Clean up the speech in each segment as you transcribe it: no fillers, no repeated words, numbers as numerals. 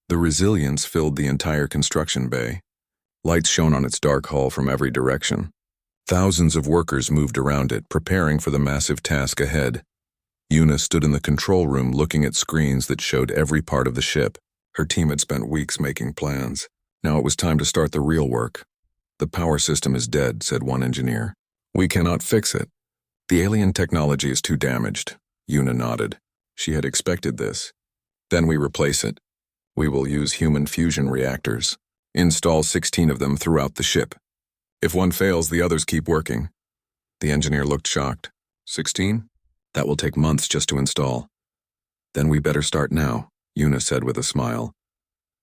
The resilience filled the entire construction bay. Lights shone on its dark hull from every direction. Thousands of workers moved around it, preparing for the massive task ahead. Una stood in the control room looking at screens that showed every part of the ship. Her team had spent weeks making plans. Now it was time to start the real work. "The power system is dead," said one engineer. "We cannot fix it. The alien technology is too damaged." Una nodded. She had expected this. "Then we replace it. We will use human fusion reactors. Install 16 of them throughout the ship. If one fails, the others keep working." The engineer looked shocked. 16? That will take months just to install." "Then we better start now," Una said with a smile.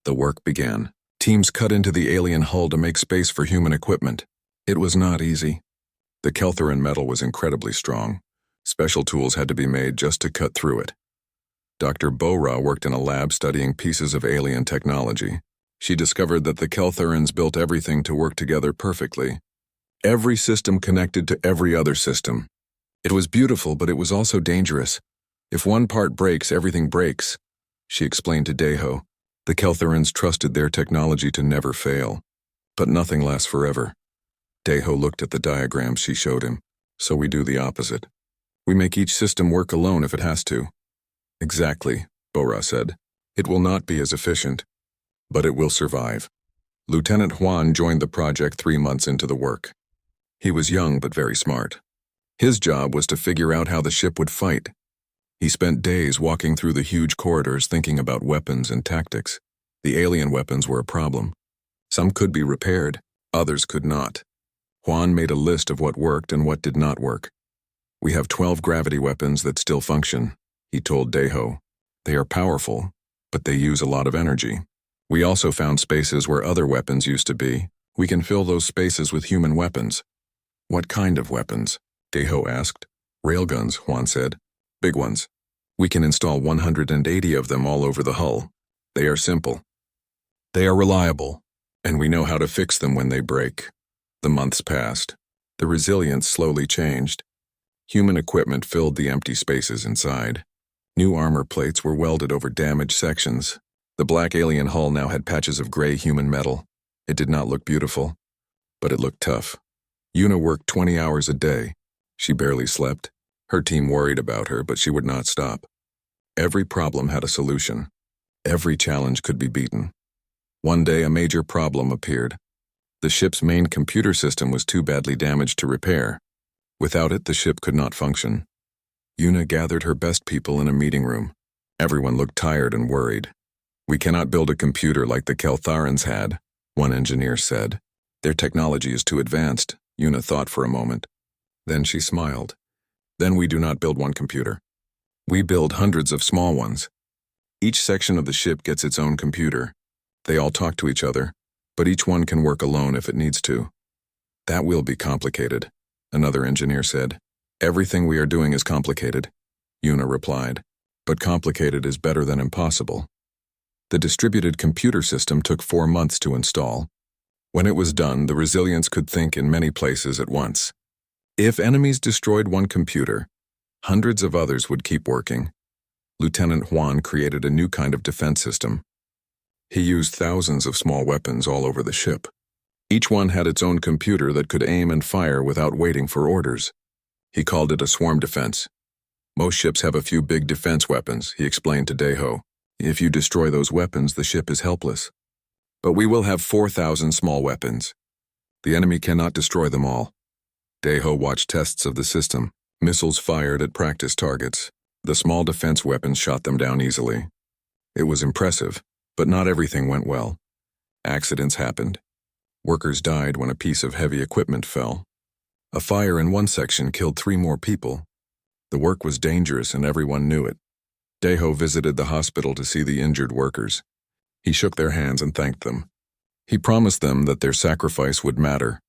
The work began. Teams cut into the alien hull to make space for human equipment. It was not easy. The Keltheran metal was incredibly strong. Special tools had to be made just to cut through it. Dr. Bora worked in a lab studying pieces of alien technology. She discovered that the Keltherans built everything to work together perfectly. Every system connected to every other system. It was beautiful, but it was also dangerous. If one part breaks, everything breaks, she explained to Deho. The Keltherans trusted their technology to never fail. But nothing lasts forever. Deho looked at the diagrams she showed him. "So we do the opposite. We make each system work alone if it has to." "Exactly," Bora said. "It will not be as efficient, but it will survive." Lieutenant Juan joined the project 3 months into the work. He was young but very smart. His job was to figure out how the ship would fight. He spent days walking through the huge corridors thinking about weapons and tactics. The alien weapons were a problem. Some could be repaired, others could not. Juan made a list of what worked and what did not work. "We have 12 gravity weapons that still function," he told Deho. "They are powerful, but they use a lot of energy. We also found spaces where other weapons used to be. We can fill those spaces with human weapons." "What kind of weapons?" Deho asked. "Railguns," Juan said. "Big ones. We can install 180 of them all over the hull. They are simple. They are reliable, and we know how to fix them when they break." The months passed. The resilience slowly changed. Human equipment filled the empty spaces inside. New armor plates were welded over damaged sections. The black alien hull now had patches of gray human metal. It did not look beautiful, but it looked tough. Una worked 20 hours a day. She barely slept. Her team worried about her, but she would not stop. Every problem had a solution. Every challenge could be beaten. One day, a major problem appeared. The ship's main computer system was too badly damaged to repair. Without it, the ship could not function. Una gathered her best people in a meeting room. Everyone looked tired and worried. "We cannot build a computer like the Keltharans had," one engineer said. "Their technology is too advanced." Una thought for a moment. Then she smiled. "Then we do not build one computer. We build hundreds of small ones. Each section of the ship gets its own computer. They all talk to each other, but each one can work alone if it needs to." "That will be complicated," another engineer said. "Everything we are doing is complicated," Una replied. "But complicated is better than impossible." The distributed computer system took 4 months to install. When it was done, the resilience could think in many places at once. If enemies destroyed one computer, hundreds of others would keep working. Lieutenant Juan created a new kind of defense system. He used thousands of small weapons all over the ship. Each one had its own computer that could aim and fire without waiting for orders. He called it a swarm defense. "Most ships have a few big defense weapons," he explained to Deho. "If you destroy those weapons, the ship is helpless. But we will have 4,000 small weapons. The enemy cannot destroy them all." Deho watched tests of the system. Missiles fired at practice targets. The small defense weapons shot them down easily. It was impressive, but not everything went well. Accidents happened. Workers died when a piece of heavy equipment fell. A fire in one section killed 3 more people. The work was dangerous and everyone knew it. Deho visited the hospital to see the injured workers. He shook their hands and thanked them. He promised them that their sacrifice would matter.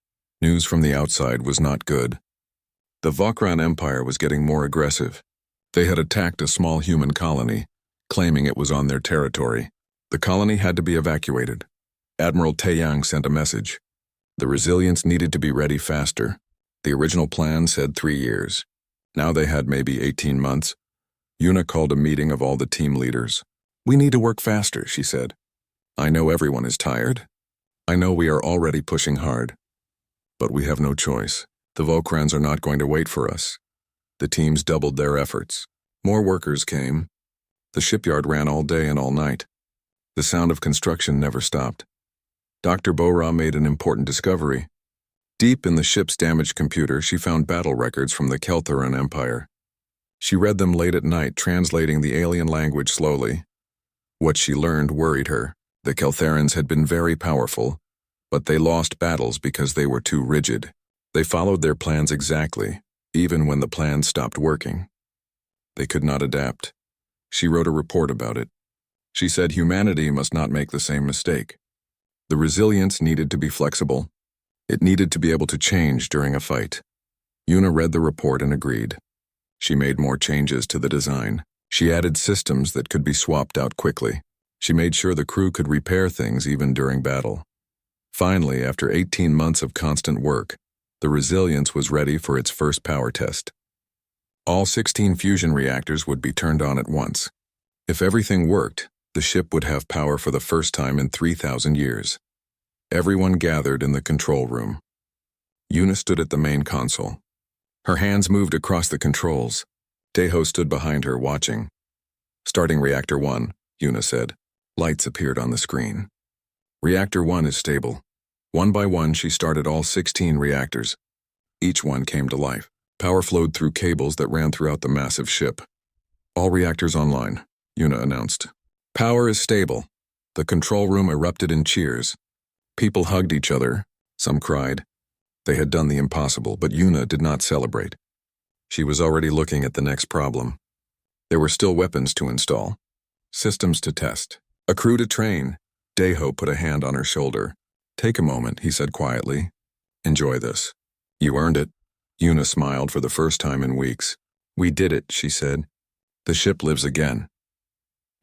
News from the outside was not good. The Vokran Empire was getting more aggressive. They had attacked a small human colony, claiming it was on their territory. The colony had to be evacuated. Admiral Taeyang sent a message. The resilience needed to be ready faster. The original plan said 3 years. Now they had maybe 18 months. Una called a meeting of all the team leaders. "We need to work faster," she said. I know everyone is tired. I know we are already pushing hard. But we have no choice. The Volcrans are not going to wait for us. The teams doubled their efforts. More workers came. The shipyard ran all day and all night. The sound of construction never stopped. Dr. Bora made an important discovery. Deep in the ship's damaged computer, she found battle records from the Keltheran Empire. She read them late at night, translating the alien language slowly. What she learned worried her. The Keltherans had been very powerful, but they lost battles because they were too rigid. They followed their plans exactly, even when the plans stopped working. They could not adapt. She wrote a report about it. She said humanity must not make the same mistake. The resilience needed to be flexible. It needed to be able to change during a fight. Yuna read the report and agreed. She made more changes to the design. She added systems that could be swapped out quickly. She made sure the crew could repair things even during battle. Finally, after 18 months of constant work, the Resilience was ready for its first power test. All 16 fusion reactors would be turned on at once. If everything worked, the ship would have power for the first time in 3,000 years. Everyone gathered in the control room. Yuna stood at the main console. Her hands moved across the controls. Deho stood behind her, watching. "Starting Reactor 1, Yuna said. Lights appeared on the screen. "Reactor 1 is stable." One by one, she started all 16 reactors. Each one came to life. Power flowed through cables that ran throughout the massive ship. "All reactors online," Yuna announced. "Power is stable." The control room erupted in cheers. People hugged each other. Some cried. They had done the impossible, but Yuna did not celebrate. She was already looking at the next problem. There were still weapons to install, systems to test, a crew to train. Deho put a hand on her shoulder. "Take a moment," he said quietly. "Enjoy this. You earned it." Yuna smiled for the first time in weeks. "We did it," she said. "The ship lives again."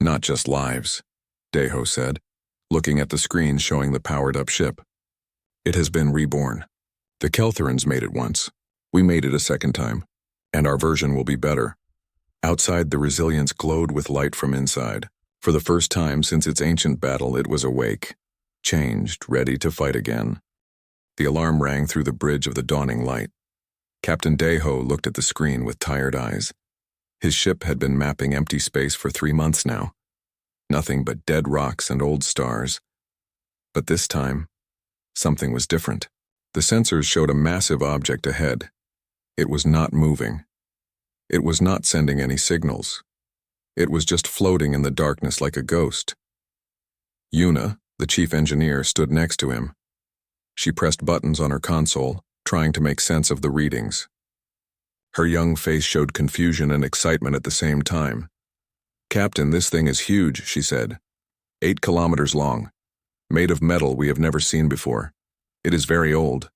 "Not just lives," Deho said, looking at the screen showing the powered-up ship. "It has been reborn. The Keltherans made it once. We made it a second time. And our version will be better." Outside, the Resilience glowed with light from inside. For the first time since its ancient battle, it was awake, changed, ready to fight again. The alarm rang through the bridge of the dawning light. Captain Deho looked at the screen with tired eyes. His ship had been mapping empty space for 3 months now. Nothing but dead rocks and old stars. But this time, something was different. The sensors showed a massive object ahead. It was not moving. It was not sending any signals. It was just floating in the darkness like a ghost. Yuna, the chief engineer, stood next to him. She pressed buttons on her console, trying to make sense of the readings. Her young face showed confusion and excitement at the same time. "Captain, this thing is huge," she said. 8 kilometers long. Made of metal we have never seen before. It is very old."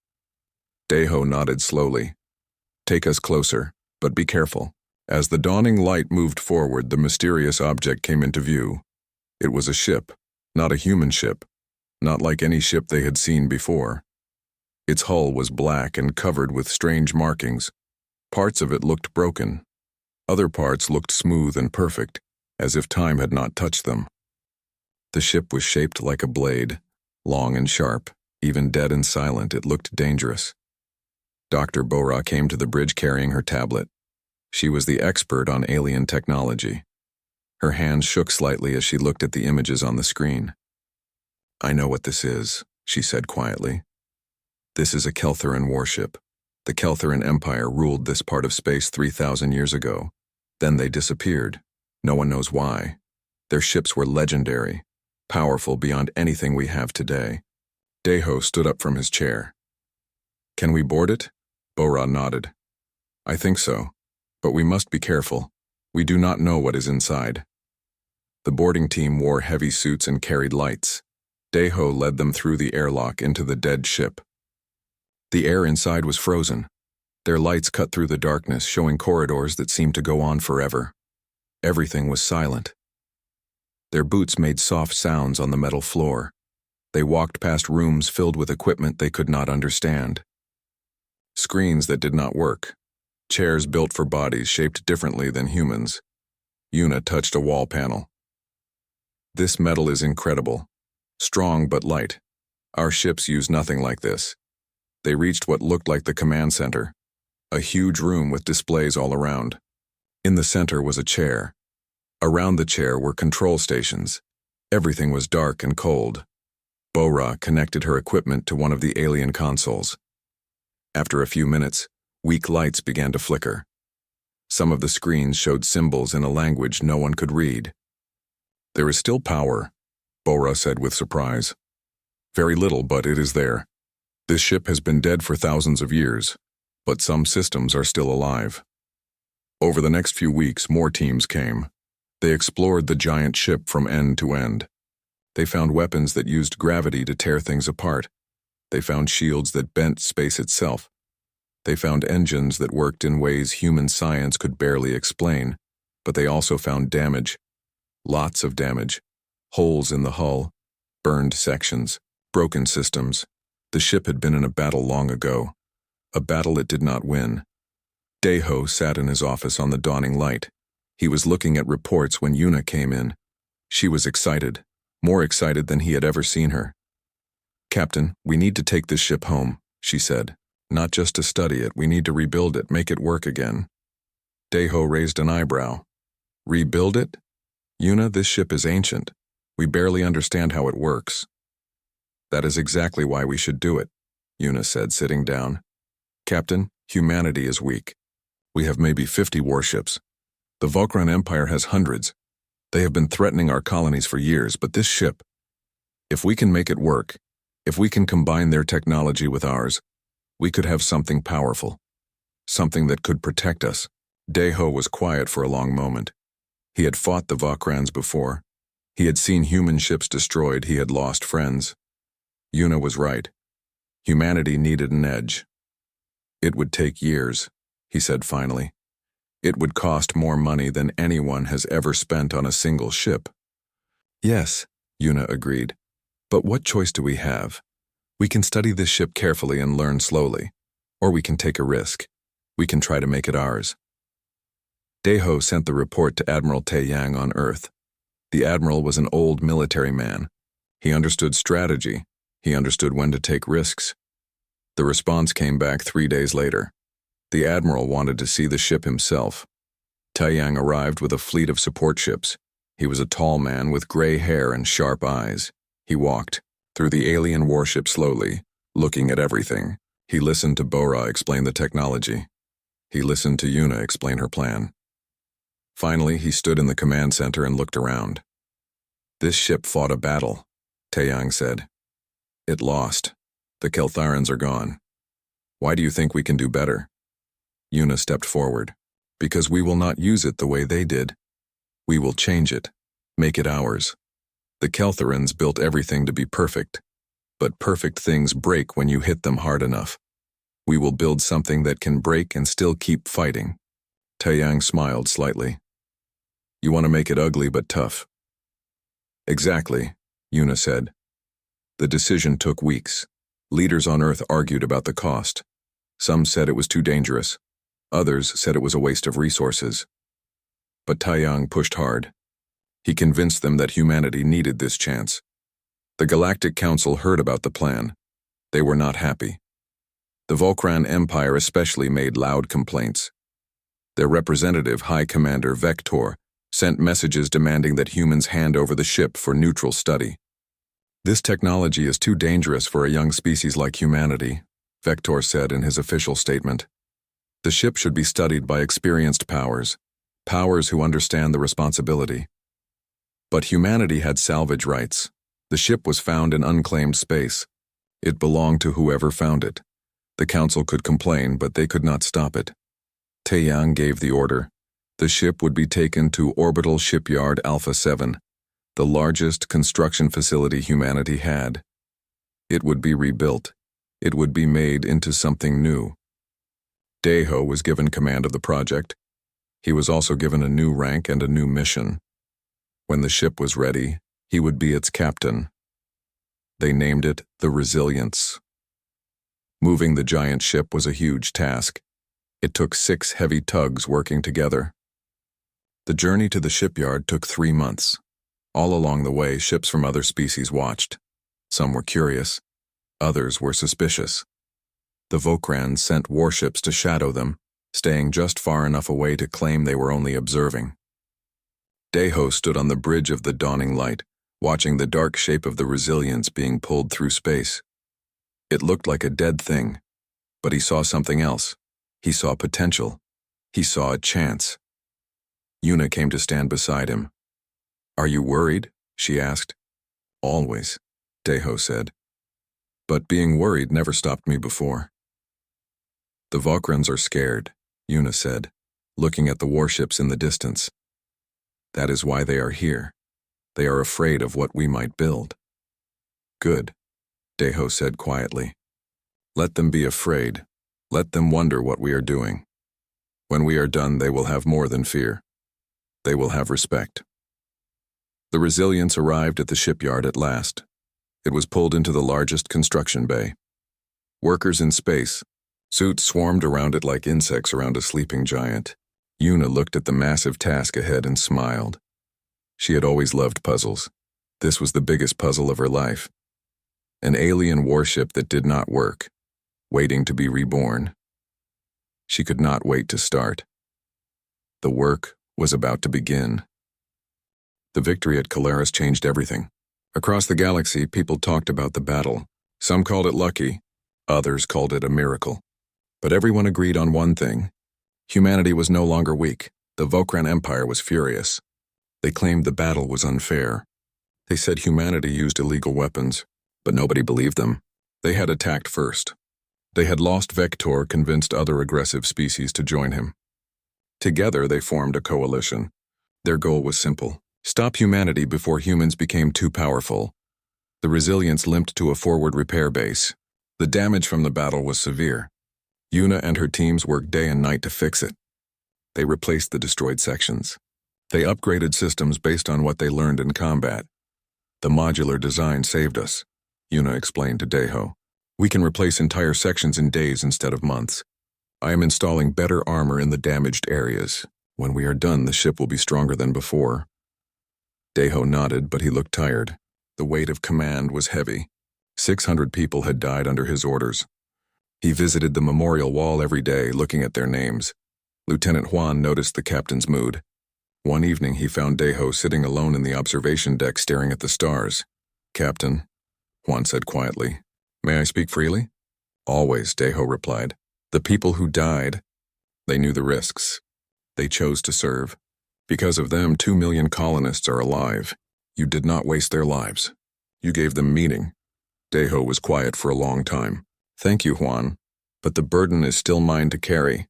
Deho nodded slowly. "Take us closer, but be careful." As the dawning light moved forward, the mysterious object came into view. It was a ship, not a human ship, not like any ship they had seen before. Its hull was black and covered with strange markings. Parts of it looked broken. Other parts looked smooth and perfect, as if time had not touched them. The ship was shaped like a blade, long and sharp. Even dead and silent, it looked dangerous. Dr. Bora came to the bridge carrying her tablet. She was the expert on alien technology. Her hands shook slightly as she looked at the images on the screen. "I know what this is," she said quietly. "This is a Keltheran warship. The Keltheran Empire ruled this part of space 3,000 years ago. Then they disappeared. No one knows why. Their ships were legendary, powerful beyond anything we have today." Deho stood up from his chair. "Can we board it?" Bora nodded. "I think so. But we must be careful. We do not know what is inside." The boarding team wore heavy suits and carried lights. Deho led them through the airlock into the dead ship. The air inside was frozen. Their lights cut through the darkness, showing corridors that seemed to go on forever. Everything was silent. Their boots made soft sounds on the metal floor. They walked past rooms filled with equipment they could not understand. Screens that did not work. Chairs built for bodies shaped differently than humans. Yuna touched a wall panel. "This metal is incredible. strong but light. Our ships use nothing like this. They reached what looked like the command center, a huge room with displays all around. In the center was a chair. Around the chair were control stations. Everything was dark and cold. Bora connected her equipment to one of the alien consoles. After a few minutes, weak lights began to flicker. Some of the screens showed symbols in a language no one could read. "There is still power," Bora said with surprise. "Very little, but it is there. This ship has been dead for thousands of years, but some systems are still alive." Over the next few weeks, more teams came. They explored the giant ship from end to end. They found weapons that used gravity to tear things apart. They found shields that bent space itself. They found engines that worked in ways human science could barely explain, but they also found damage. Lots of damage. Holes in the hull, burned sections, broken systems. The ship had been in a battle long ago, a battle it did not win. Deho sat in his office on the dawning light. He was looking at reports when Yuna came in. She was excited, more excited than he had ever seen her. "Captain, we need to take this ship home," she said. "Not just to study it, we need to rebuild it, make it work again." Deho raised an eyebrow. "Rebuild it? Yuna, this ship is ancient. We barely understand how it works." "That is exactly why we should do it," Yuna said, sitting down. "Captain, humanity is weak. We have maybe 50 warships. The Volcran Empire has hundreds. They have been threatening our colonies for years, but this ship, if we can make it work, if we can combine their technology with ours, we could have something powerful, something that could protect us." Deho was quiet for a long moment. He had fought the Volcrans before. He had seen human ships destroyed. He had lost friends. Yuna was right. Humanity needed an edge. "It would take years," he said finally. "It would cost more money than anyone has ever spent on a single ship." "Yes," Yuna agreed. "But what choice do we have? We can study this ship carefully and learn slowly, or we can take a risk. We can try to make it ours." Deho sent the report to Admiral Taeyang on Earth. The admiral was an old military man. He understood strategy. He understood when to take risks. The response came back 3 days later. The admiral wanted to see the ship himself. Taeyang arrived with a fleet of support ships. He was a tall man with gray hair and sharp eyes. He walked through the alien warship slowly, looking at everything. He listened to Bora explain the technology. He listened to Yuna explain her plan. Finally, he stood in the command center and looked around. "This ship fought a battle," Taeyang said. "It lost. The Keltharans are gone. Why do you think we can do better?" Yuna stepped forward. "Because we will not use it the way they did. We will change it, make it ours. The Keltharans built everything to be perfect, but perfect things break when you hit them hard enough. We will build something that can break and still keep fighting." Taeyang smiled slightly. "You want to make it ugly but tough." "Exactly," Yuna said. The decision took weeks. Leaders on Earth argued about the cost. Some said it was too dangerous. Others said it was a waste of resources. But Taeyang pushed hard. He convinced them that humanity needed this chance. The Galactic Council heard about the plan. They were not happy. The Volcran Empire especially made loud complaints. Their representative, High Commander Vector, sent messages demanding that humans hand over the ship for neutral study. "This technology is too dangerous for a young species like humanity," Vector said in his official statement. "The ship should be studied by experienced powers who understand the responsibility." But humanity had salvage rights. The ship was found in unclaimed space. It belonged to whoever found it. The council could complain, but they could not stop it. Taeyang gave the order. The ship would be taken to Orbital Shipyard Alpha 7, the largest construction facility humanity had. It would be rebuilt. It would be made into something new. Deho was given command of the project. He was also given a new rank and a new mission. When the ship was ready, he would be its captain. They named it the Resilience. Moving the giant ship was a huge task. It took 6 heavy tugs working together. The journey to the shipyard took 3 months. All along the way, ships from other species watched. Some were curious, others were suspicious. The Vokrans sent warships to shadow them, staying just far enough away to claim they were only observing. Deho stood on the bridge of the dawning light, watching the dark shape of the Resilience being pulled through space. It looked like a dead thing, but he saw something else. He saw potential. He saw a chance. Yuna came to stand beside him. "Are you worried?" she asked. "Always," Deho said. "But being worried never stopped me before." "The Vokrans are scared," Yuna said, looking at the warships in the distance. "That is why they are here. They are afraid of what we might build." "Good," Deho said quietly. "Let them be afraid. Let them wonder what we are doing. When we are done, they will have more than fear. They will have respect." The Resilience arrived at the shipyard at last. It was pulled into the largest construction bay. Workers in space, suits swarmed around it like insects around a sleeping giant. Yuna looked at the massive task ahead and smiled. She had always loved puzzles. This was the biggest puzzle of her life. An alien warship that did not work, waiting to be reborn. She could not wait to start. The work was about to begin. The victory at Calaris changed everything. Across the galaxy, people talked about the battle. Some called it lucky, others called it a miracle. But everyone agreed on one thing. Humanity was no longer weak. The Vokran Empire was furious. They claimed the battle was unfair. They said humanity used illegal weapons, but nobody believed them. They had attacked first. They had lost Vector, convinced other aggressive species to join him. Together, they formed a coalition. Their goal was simple: stop humanity before humans became too powerful. The Resilience limped to a forward repair base. The damage from the battle was severe. Yuna and her teams worked day and night to fix it. They replaced the destroyed sections. They upgraded systems based on what they learned in combat. "The modular design saved us," Yuna explained to Deho. "We can replace entire sections in days instead of months. I am installing better armor in the damaged areas. When we are done, the ship will be stronger than before." Deho nodded, but he looked tired. The weight of command was heavy. 600 people had died under his orders. He visited the memorial wall every day, looking at their names. Lieutenant Juan noticed the captain's mood. One evening he found Deho sitting alone in the observation deck staring at the stars. "Captain," Juan said quietly, "may I speak freely?" "Always," Deho replied. "The people who died, they knew the risks. They chose to serve. Because of them, 2 million colonists are alive. You did not waste their lives. You gave them meaning." Deho was quiet for a long time. "Thank you, Juan, but the burden is still mine to carry."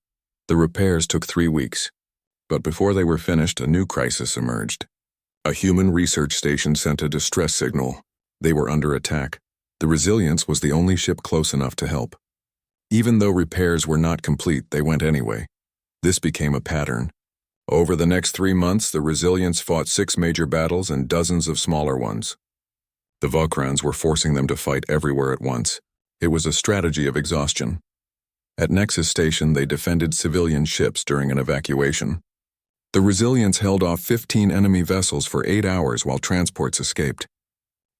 The repairs took 3 weeks. But before they were finished, a new crisis emerged. A human research station sent a distress signal. They were under attack. The Resilience was the only ship close enough to help. Even though repairs were not complete, they went anyway. This became a pattern. Over the next 3 months, the Resilience fought 6 major battles and dozens of smaller ones. The Vokrans were forcing them to fight everywhere at once. It was a strategy of exhaustion. At Nexus Station, they defended civilian ships during an evacuation. The Resilience held off 15 enemy vessels for 8 hours while transports escaped.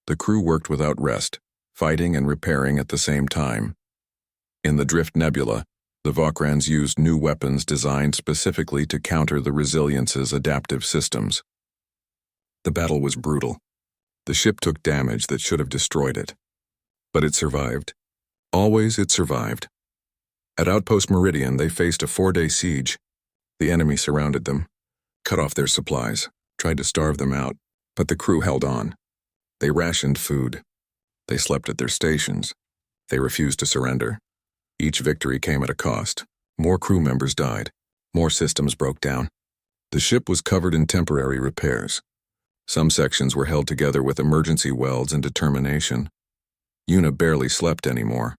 The crew worked without rest, fighting and repairing at the same time. In the Drift Nebula, the Vokrans used new weapons designed specifically to counter the Resilience's adaptive systems. The battle was brutal. The ship took damage that should have destroyed it. But it survived. Always it survived. At Outpost Meridian, they faced a 4-day siege. The enemy surrounded them, cut off their supplies, tried to starve them out, but the crew held on. They rationed food. They slept at their stations. They refused to surrender. Each victory came at a cost. More crew members died. More systems broke down. The ship was covered in temporary repairs. Some sections were held together with emergency welds and determination. Yuna barely slept anymore.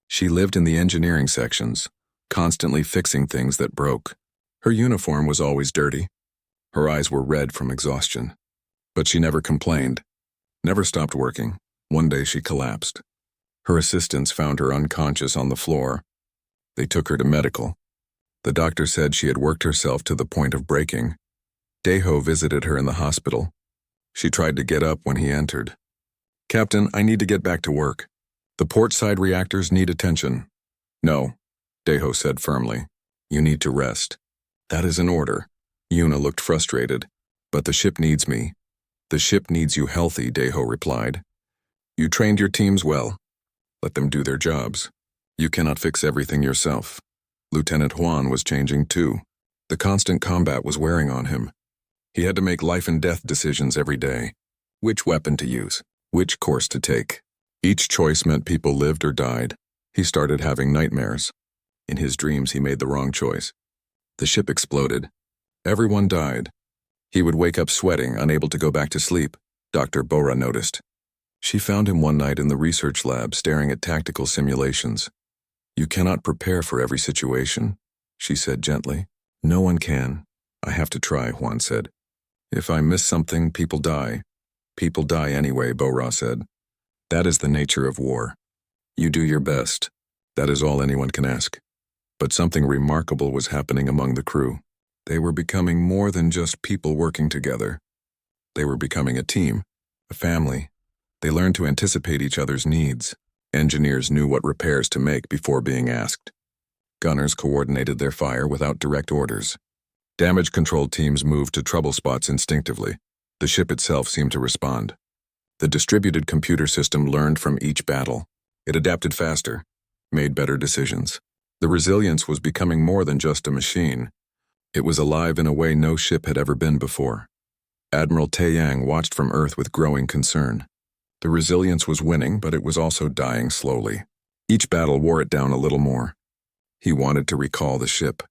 She lived in the engineering sections, constantly fixing things that broke. Her uniform was always dirty. Her eyes were red from exhaustion. But she never complained, never stopped working. One day she collapsed. Her assistants found her unconscious on the floor. They took her to medical. The doctor said she had worked herself to the point of breaking. Deho visited her in the hospital. She tried to get up when he entered. Captain, I need to get back to work. The port side reactors need attention. No, Deho said firmly. You need to rest. That is an order. Yuna looked frustrated. But the ship needs me. The ship needs you healthy, Deho replied. You trained your teams well. Let them do their jobs. You cannot fix everything yourself. Lieutenant Juan was changing too. The constant combat was wearing on him. He had to make life and death decisions every day. Which weapon to use, which course to take. Each choice meant people lived or died. He started having nightmares. In his dreams, he made the wrong choice. The ship exploded. Everyone died. He would wake up sweating, unable to go back to sleep. Dr. Bora noticed. She found him one night in the research lab staring at tactical simulations. You cannot prepare for every situation, she said gently. No one can. I have to try, Juan said. If I miss something, people die. People die anyway, Bora said. That is the nature of war. You do your best. That is all anyone can ask. But something remarkable was happening among the crew. They were becoming more than just people working together. They were becoming a team, a family. They learned to anticipate each other's needs. Engineers knew what repairs to make before being asked. Gunners coordinated their fire without direct orders. Damage control teams moved to trouble spots instinctively. The ship itself seemed to respond. The distributed computer system learned from each battle. It adapted faster, made better decisions. The resilience was becoming more than just a machine. It was alive in a way no ship had ever been before. Admiral Taeyang watched from Earth with growing concern. The resilience was winning, but it was also dying slowly. Each battle wore it down a little more. He wanted to recall the ship.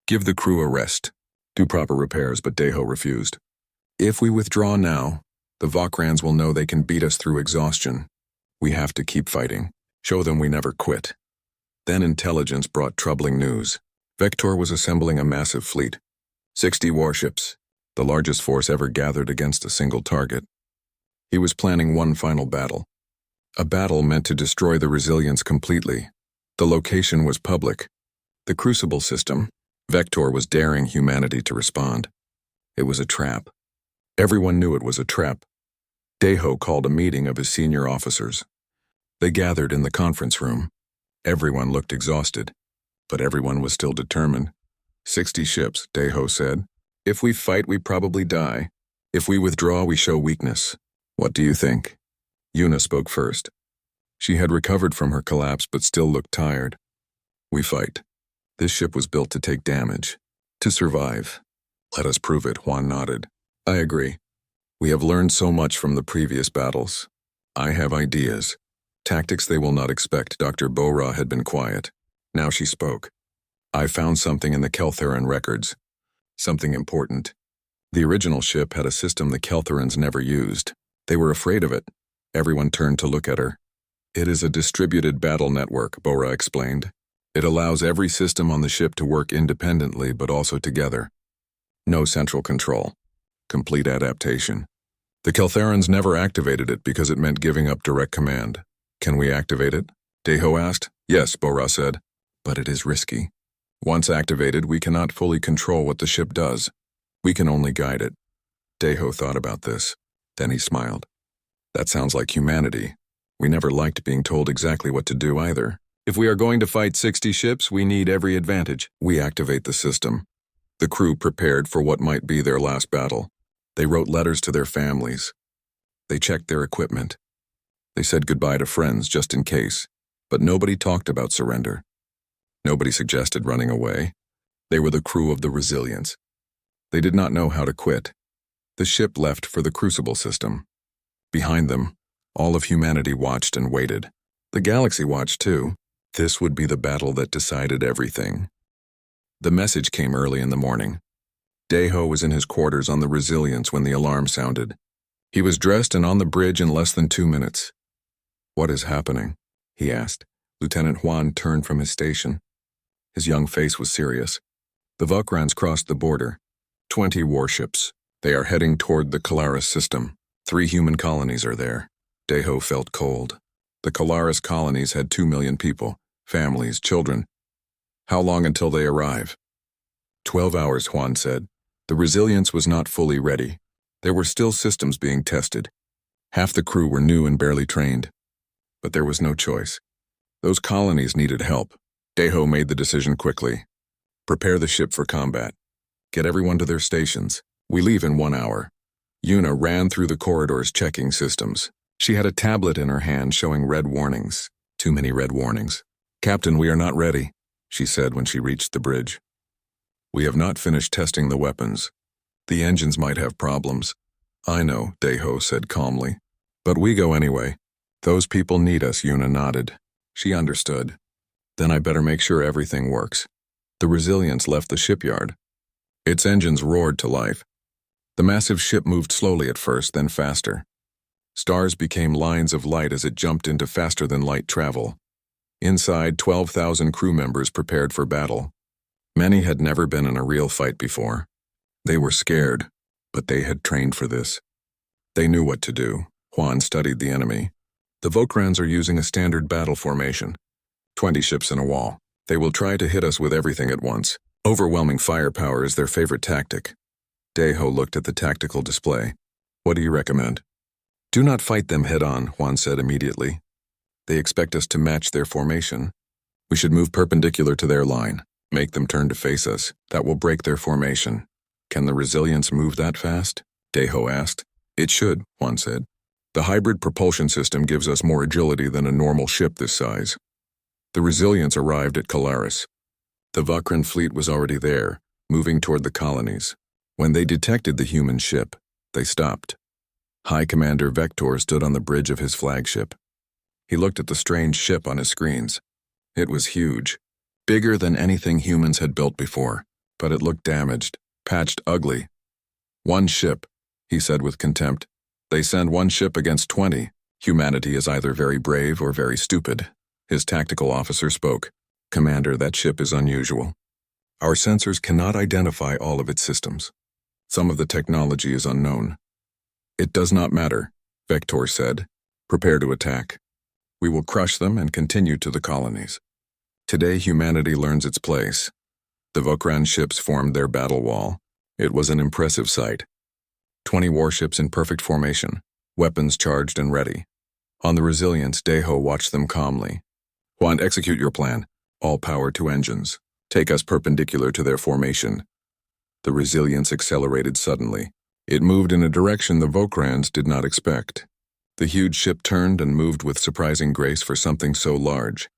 Give the crew a rest. Do proper repairs, but Deho refused. If we withdraw now, the Vokrans will know they can beat us through exhaustion. We have to keep fighting. Show them we never quit. Then intelligence brought troubling news. Vector was assembling a massive fleet. 60 warships, the largest force ever gathered against a single target. He was planning one final battle. A battle meant to destroy the resilience completely. The location was public. The Crucible system. Vector was daring humanity to respond. It was a trap. Everyone knew it was a trap. Deho called a meeting of his senior officers. They gathered in the conference room. Everyone looked exhausted, but everyone was still determined. 60 ships, Deho said. If we fight, we probably die. If we withdraw, we show weakness. What do you think? Yuna spoke first. She had recovered from her collapse but still looked tired. We fight. This ship was built to take damage, to survive. Let us prove it, Juan nodded. I agree. We have learned so much from the previous battles. I have ideas. Tactics they will not expect. Dr. Bora had been quiet. Now she spoke. I found something in the Keltheran records. Something important. The original ship had a system the Keltherans never used. They were afraid of it. Everyone turned to look at her. It is a distributed battle network, Bora explained. It allows every system on the ship to work independently but also together. No central control. Complete adaptation. The Keltherans never activated it because it meant giving up direct command. Can we activate it? Deho asked. Yes, Bora said. But it is risky. Once activated, we cannot fully control what the ship does. We can only guide it. Deho thought about this. Then he smiled. That sounds like humanity. We never liked being told exactly what to do either. If we are going to fight 60 ships, we need every advantage. We activate the system. The crew prepared for what might be their last battle. They wrote letters to their families. They checked their equipment. They said goodbye to friends just in case, but nobody talked about surrender. Nobody suggested running away. They were the crew of the Resilience. They did not know how to quit. The ship left for the Crucible system. Behind them, all of humanity watched and waited. The galaxy watched too. This would be the battle that decided everything. The message came early in the morning. Deho was in his quarters on the Resilience when the alarm sounded. He was dressed and on the bridge in less than 2 minutes. What is happening? He asked. Lieutenant Juan turned from his station. His young face was serious. The Vokrans crossed the border. 20 warships. They are heading toward the Kalaris system. 3 human colonies are there. Deho felt cold. The Kalaris colonies had 2 million people, families, children. How long until they arrive? 12 hours, Juan said. The Resilience was not fully ready. There were still systems being tested. Half the crew were new and barely trained. But there was no choice. Those colonies needed help. Deho made the decision quickly. Prepare the ship for combat. Get everyone to their stations. We leave in 1 hour. Yuna ran through the corridors checking systems. She had a tablet in her hand showing red warnings. Too many red warnings. "Captain, we are not ready," she said when she reached the bridge. "We have not finished testing the weapons. The engines might have problems." "I know," Deho said calmly. "But we go anyway. Those people need us," Yuna nodded. She understood. "Then I better make sure everything works." The Resilience left the shipyard. Its engines roared to life. The massive ship moved slowly at first, then faster. Stars became lines of light as it jumped into faster-than-light travel. Inside, 12,000 crew members prepared for battle. Many had never been in a real fight before. They were scared, but they had trained for this. They knew what to do. Juan studied the enemy. The Vokrans are using a standard battle formation. 20 ships in a wall. They will try to hit us with everything at once. Overwhelming firepower is their favorite tactic. Deho looked at the tactical display. "What do you recommend?" "Do not fight them head-on," Juan said immediately. "They expect us to match their formation. We should move perpendicular to their line. Make them turn to face us. That will break their formation." "Can the Resilience move that fast?" Deho asked. "It should," Juan said. "The hybrid propulsion system gives us more agility than a normal ship this size." The Resilience arrived at Calaris. The Vokran fleet was already there, moving toward the colonies. When they detected the human ship, they stopped. High Commander Vector stood on the bridge of his flagship. He looked at the strange ship on his screens. It was huge, bigger than anything humans had built before, but it looked damaged, patched, ugly. "One ship," he said with contempt. "They send one ship against 20. Humanity is either very brave or very stupid." His tactical officer spoke. "Commander, that ship is unusual. Our sensors cannot identify all of its systems. Some of the technology is unknown." "It does not matter," Vector said. "Prepare to attack. We will crush them and continue to the colonies." Today humanity learns its place. The Vokran ships formed their battle wall. It was an impressive sight. 20 warships in perfect formation, weapons charged and ready. On the Resilience, Deho watched them calmly. "Juan, execute your plan. All power to engines. Take us perpendicular to their formation." The Resilience accelerated suddenly. It moved in a direction the Vokrans did not expect. The huge ship turned and moved with surprising grace for something so large.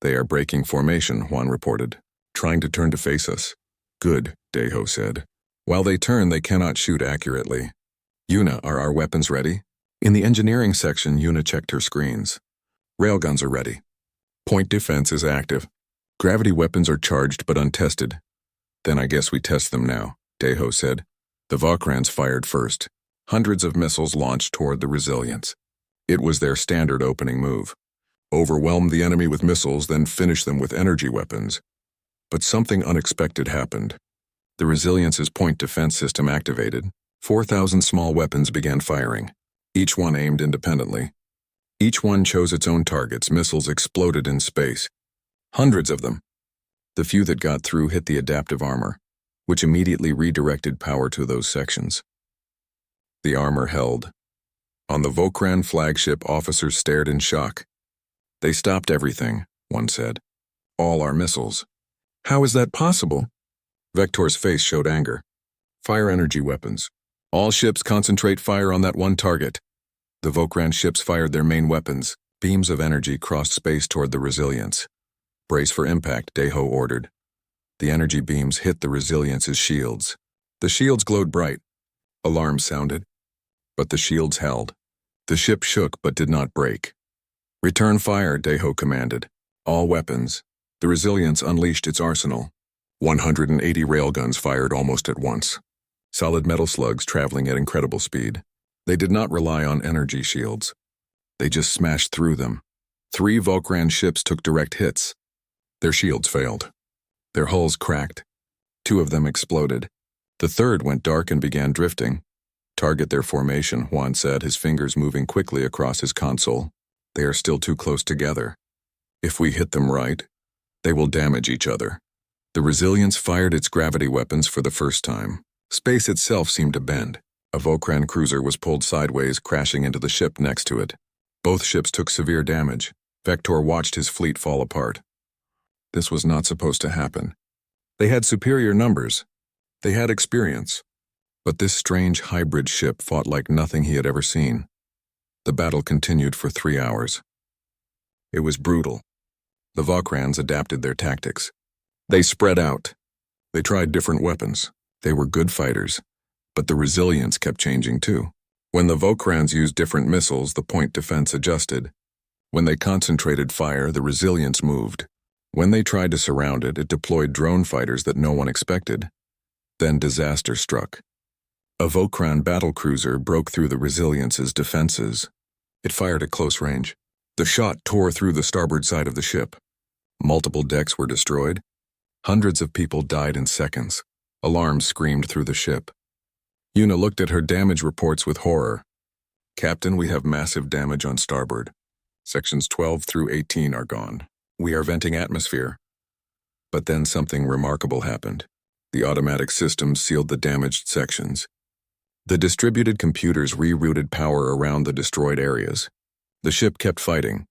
"They are breaking formation," Juan reported. "Trying to turn to face us." "Good," Deho said. "While they turn, they cannot shoot accurately." "Yuna, are our weapons ready?" In the engineering section, Yuna checked her screens. "Railguns are ready. Point defense is active. Gravity weapons are charged but untested." "Then I guess we test them now," Deho said. The Vokrans fired first. Hundreds of missiles launched toward the Resilience. It was their standard opening move. Overwhelm the enemy with missiles, then finish them with energy weapons. But something unexpected happened. The Resilience's point defense system activated. 4,000 small weapons began firing, each one aimed independently. Each one chose its own targets. Missiles exploded in space. Hundreds of them. The few that got through hit the adaptive armor, which immediately redirected power to those sections. The armor held. On the Vokran flagship, officers stared in shock. "They stopped everything," one said. "All our missiles." "How is that possible?" Vector's face showed anger. "Fire energy weapons. All ships concentrate fire on that one target." The Vokran ships fired their main weapons. Beams of energy crossed space toward the Resilience. "Brace for impact," Deho ordered. The energy beams hit the Resilience's shields. The shields glowed bright. Alarms sounded. But the shields held. The ship shook but did not break. "Return fire," Deho commanded. "All weapons." The Resilience unleashed its arsenal. 180 railguns fired almost at once. Solid metal slugs traveling at incredible speed. They did not rely on energy shields. They just smashed through them. 3 Vokran ships took direct hits. Their shields failed. Their hulls cracked. 2 of them exploded. The third went dark and began drifting. "Target their formation," Juan said, his fingers moving quickly across his console. "They are still too close together. If we hit them right, they will damage each other." The Resilience fired its gravity weapons for the first time. Space itself seemed to bend. A Vokran cruiser was pulled sideways, crashing into the ship next to it. Both ships took severe damage. Vector watched his fleet fall apart. This was not supposed to happen. They had superior numbers. They had experience. But this strange hybrid ship fought like nothing he had ever seen. The battle continued for 3 hours. It was brutal. The Vokrans adapted their tactics. They spread out. They tried different weapons. They were good fighters. But the resilience kept changing too. When the Vokrans used different missiles, the point defense adjusted. When they concentrated fire, the resilience moved. When they tried to surround it, it deployed drone fighters that no one expected. Then disaster struck. A Vokran battlecruiser broke through the resilience's defenses. It fired at close range. The shot tore through the starboard side of the ship. Multiple decks were destroyed. Hundreds of people died in seconds. Alarms screamed through the ship. Yuna looked at her damage reports with horror. "Captain, we have massive damage on starboard. Sections 12 through 18 are gone. We are venting atmosphere." But then something remarkable happened. The automatic systems sealed the damaged sections. The distributed computers rerouted power around the destroyed areas. The ship kept fighting.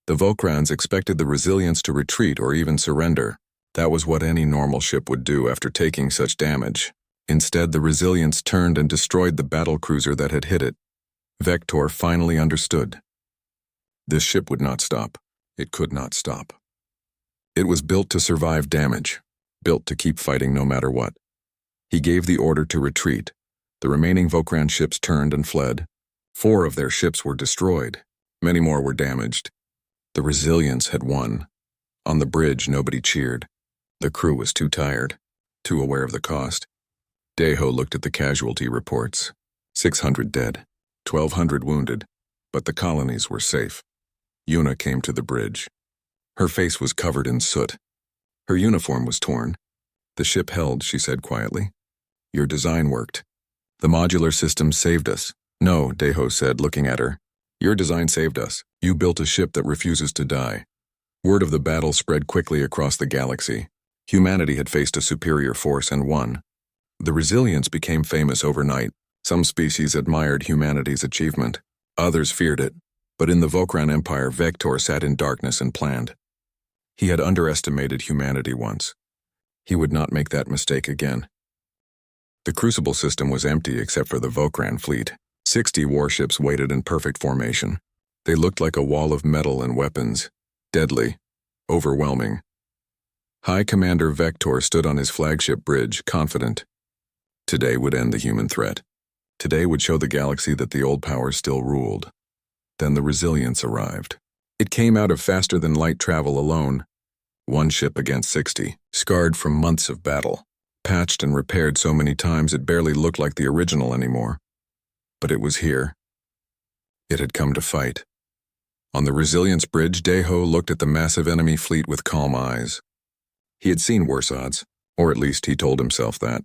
The Vokrans expected the resilience to retreat or even surrender. That was what any normal ship would do after taking such damage. Instead, the resilience turned and destroyed the battlecruiser that had hit it. Vector finally understood. This ship would not stop. It could not stop. It was built to survive damage, built to keep fighting no matter what. He gave the order to retreat. The remaining Vokran ships turned and fled. 4 of their ships were destroyed. Many more were damaged. The resilience had won. On the bridge, nobody cheered. The crew was too tired, too aware of the cost. Deho looked at the casualty reports. 600 dead, 1,200 wounded, but the colonies were safe. Yuna came to the bridge. Her face was covered in soot. Her uniform was torn. "The ship held," she said quietly. "Your design worked. The modular system saved us." "No," Deho said, looking at her. "Your design saved us. You built a ship that refuses to die." Word of the battle spread quickly across the galaxy. Humanity had faced a superior force and won. The resilience became famous overnight. Some species admired humanity's achievement. Others feared it. But in the Vokran Empire, Vector sat in darkness and planned. He had underestimated humanity once. He would not make that mistake again. The Crucible system was empty except for the Vokran fleet. 60 warships waited in perfect formation. They looked like a wall of metal and weapons. Deadly. Overwhelming. High Commander Vector stood on his flagship bridge, confident. Today would end the human threat. Today would show the galaxy that the old powers still ruled. Then the resilience arrived. It came out of faster-than-light travel alone. 1 ship against 60, scarred from months of battle. Patched and repaired so many times it barely looked like the original anymore. But it was here. It had come to fight. On the resilience bridge, Deho looked at the massive enemy fleet with calm eyes. He had seen worse odds, or at least he told himself that.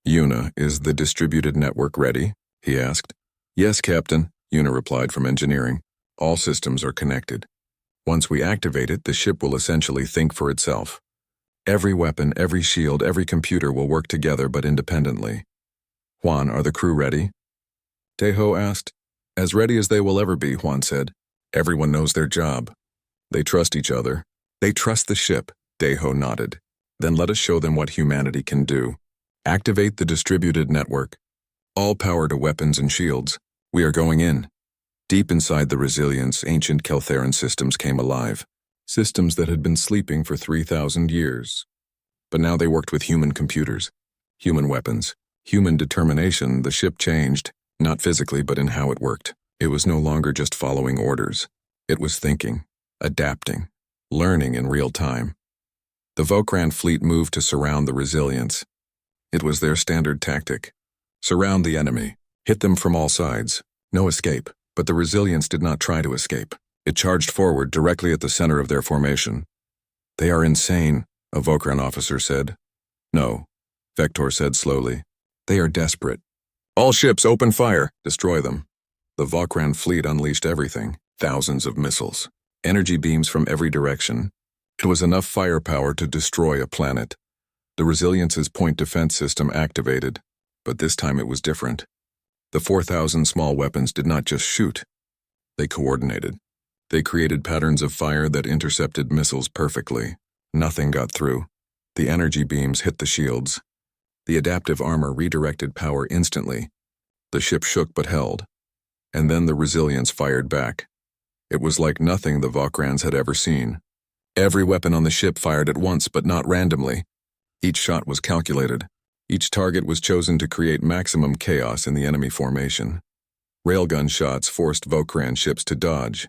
"Yuna, is the distributed network ready?" he asked. "Yes, Captain," Yuna replied from engineering. "All systems are connected. Once we activate it, the ship will essentially think for itself. Every weapon, every shield, every computer will work together but independently." "Juan, are the crew ready?" Deho asked. "As ready as they will ever be," Juan said. "Everyone knows their job. They trust each other. They trust the ship," Deho nodded. "Then let us show them what humanity can do. Activate the distributed network. All power to weapons and shields. We are going in." Deep inside the resilience, ancient Keltheran systems came alive. Systems that had been sleeping for 3,000 years. But now they worked with human computers, human weapons, human determination. The ship changed, not physically but in how it worked. It was no longer just following orders. It was thinking, adapting, learning in real time. The Vokran fleet moved to surround the resilience. It was their standard tactic. Surround the enemy, hit them from all sides. No escape, but the resilience did not try to escape. It charged forward directly at the center of their formation. "They are insane," a Vokran officer said. "No," Vector said slowly. "They are desperate. All ships open fire, destroy them." The Vokran fleet unleashed everything, thousands of missiles, energy beams from every direction. It was enough firepower to destroy a planet. The resilience's point defense system activated, but this time it was different. The 4,000 small weapons did not just shoot. They coordinated. They created patterns of fire that intercepted missiles perfectly. Nothing got through. The energy beams hit the shields. The adaptive armor redirected power instantly. The ship shook but held. And then the resilience fired back. It was like nothing the Vokrans had ever seen. Every weapon on the ship fired at once, but not randomly. Each shot was calculated. Each target was chosen to create maximum chaos in the enemy formation. Railgun shots forced Vokran ships to dodge.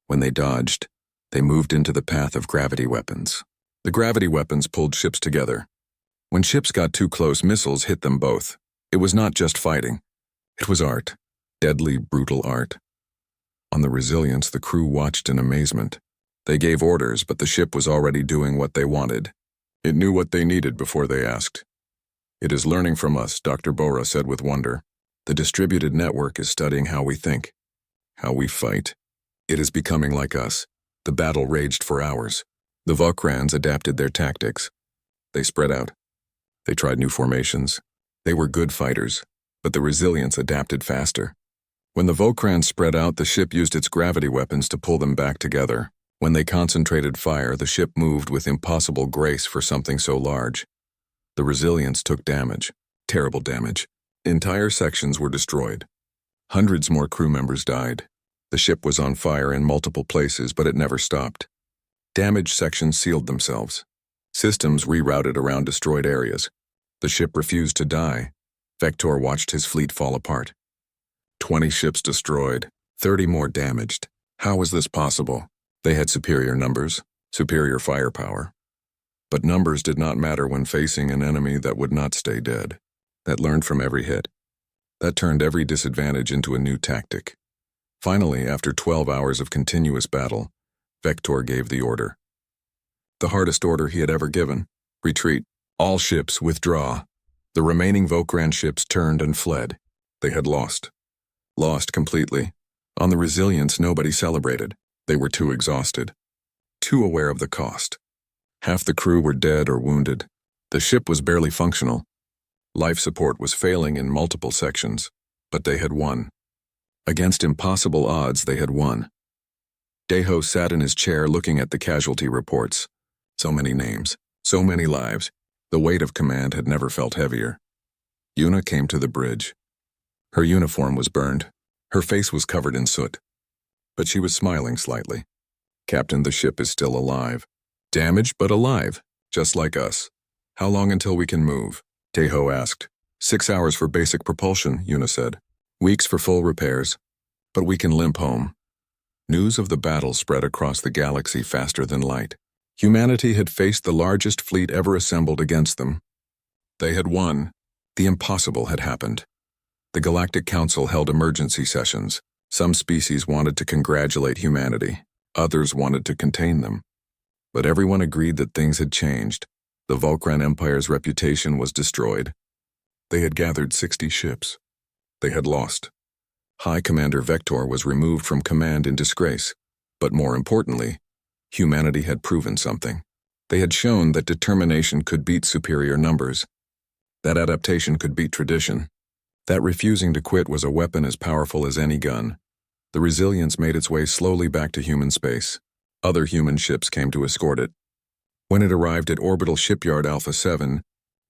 When they dodged, they moved into the path of gravity weapons. The gravity weapons pulled ships together. When ships got too close, missiles hit them both. It was not just fighting. It was art. Deadly, brutal art. On the Resilience, the crew watched in amazement. They gave orders, but the ship was already doing what they wanted. It knew what they needed before they asked. "It is learning from us," Dr. Bora said with wonder. "The distributed network is studying how we think, how we fight. It is becoming like us." The battle raged for hours. The Vokrans adapted their tactics. They spread out. They tried new formations. They were good fighters, but the Resilience adapted faster. When the Vokrans spread out, the ship used its gravity weapons to pull them back together. When they concentrated fire, the ship moved with impossible grace for something so large. The Resilience took damage, terrible damage. Entire sections were destroyed. Hundreds more crew members died. The ship was on fire in multiple places, but it never stopped. Damaged sections sealed themselves. Systems rerouted around destroyed areas. The ship refused to die. Vector watched his fleet fall apart. 20 ships destroyed, 30 more damaged. How was this possible? They had superior numbers, superior firepower. But numbers did not matter when facing an enemy that would not stay dead, that learned from every hit, that turned every disadvantage into a new tactic. Finally, after 12 hours of continuous battle, Vector gave the order. The hardest order he had ever given: retreat. All ships withdraw. The remaining Vokran ships turned and fled. They had lost. Lost completely. On the Resilience, nobody celebrated. They were too exhausted. Too aware of the cost. Half the crew were dead or wounded. The ship was barely functional. Life support was failing in multiple sections, but they had won. Against impossible odds, they had won. Deho sat in his chair looking at the casualty reports. So many names, so many lives. The weight of command had never felt heavier. Yuna came to the bridge. Her uniform was burned. Her face was covered in soot. But she was smiling slightly. "Captain, the ship is still alive. Damaged, but alive, just like us. How long until we can move?" Deho asked. 6 hours for basic propulsion," Yuna said. "Weeks for full repairs. But we can limp home." News of the battle spread across the galaxy faster than light. Humanity had faced the largest fleet ever assembled against them. They had won. The impossible had happened. The Galactic Council held emergency sessions. Some species wanted to congratulate humanity. Others wanted to contain them. But everyone agreed that things had changed. The Vokran Empire's reputation was destroyed. They had gathered 60 ships. They had lost. High Commander Vector was removed from command in disgrace. But more importantly, humanity had proven something. They had shown that determination could beat superior numbers. That adaptation could beat tradition. That refusing to quit was a weapon as powerful as any gun. The Resilience made its way slowly back to human space. Other human ships came to escort it. When it arrived at orbital shipyard Alpha 7,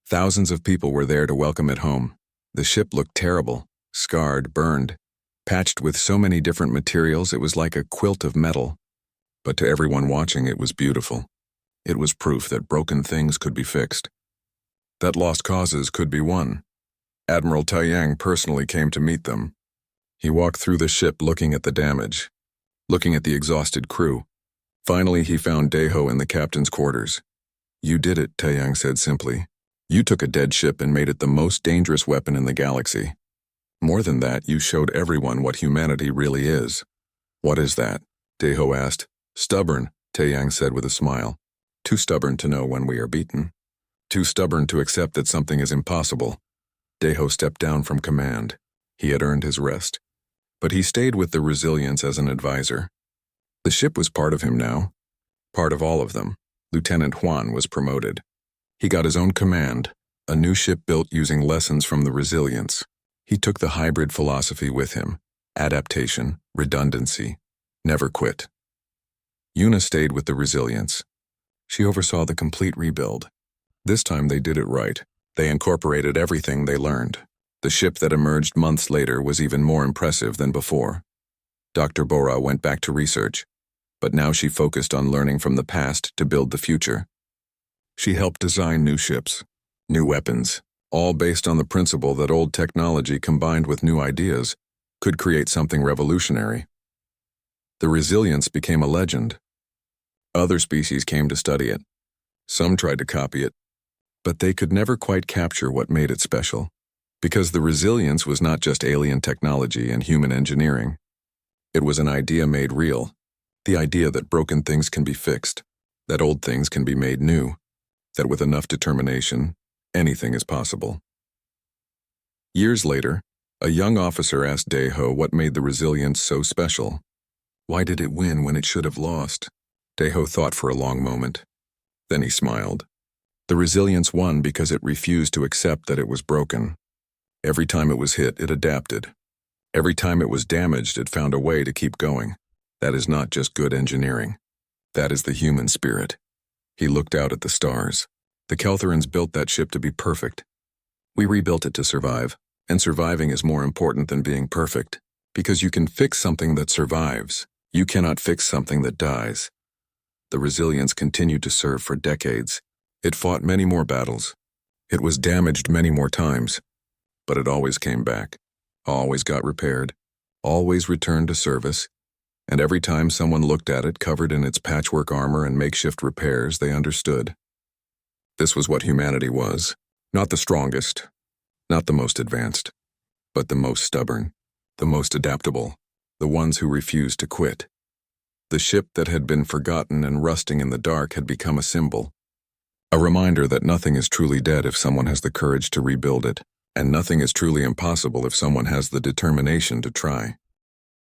thousands of people were there to welcome it home. The ship looked terrible, scarred, burned, patched with so many different materials it was like a quilt of metal. But to everyone watching, it was beautiful. It was proof that broken things could be fixed, that lost causes could be won. Admiral Taiyang personally came to meet them. He walked through the ship looking at the damage, looking at the exhausted crew. Finally, he found Deho in the captain's quarters. "You did it," Taiyang said simply. "You took a dead ship and made it the most dangerous weapon in the galaxy. More than that, you showed everyone what humanity really is." "What is that?" Deho asked. "Stubborn," Taiyang said with a smile. "Too stubborn to know when we are beaten. Too stubborn to accept that something is impossible." Deho stepped down from command. He had earned his rest. But he stayed with the Resilience as an advisor. The ship was part of him now. Part of all of them. Lieutenant Juan was promoted. He got his own command, a new ship built using lessons from the Resilience. He took the hybrid philosophy with him: adaptation, redundancy, never quit. Una stayed with the resilience. She oversaw the complete rebuild. This time they did it right. They incorporated everything they learned. The ship that emerged months later was even more impressive than before. Dr. Bora went back to research, but now she focused on learning from the past to build the future. She helped design new ships, new weapons, all based on the principle that old technology combined with new ideas could create something revolutionary. The resilience became a legend. Other species came to study it. Some tried to copy it, but they could never quite capture what made it special, because the resilience was not just alien technology and human engineering. It was an idea made real, the idea that broken things can be fixed, that old things can be made new, that with enough determination, anything is possible. Years later, a young officer asked Daeho what made the resilience so special. Why did it win when it should have lost? Daeho thought for a long moment. Then he smiled. The resilience won because it refused to accept that it was broken. Every time it was hit, it adapted. Every time it was damaged, it found a way to keep going. That is not just good engineering. That is the human spirit. He looked out at the stars. The Keltherans built that ship to be perfect. We rebuilt it to survive, and surviving is more important than being perfect, because you can fix something that survives. You cannot fix something that dies. The resilience continued to serve for decades. It fought many more battles. It was damaged many more times, but it always came back, always got repaired, always returned to service, and every time someone looked at it covered in its patchwork armor and makeshift repairs, they understood. This was what humanity was, not the strongest, not the most advanced, but the most stubborn, the most adaptable, the ones who refused to quit. The ship that had been forgotten and rusting in the dark had become a symbol, a reminder that nothing is truly dead if someone has the courage to rebuild it, and nothing is truly impossible if someone has the determination to try.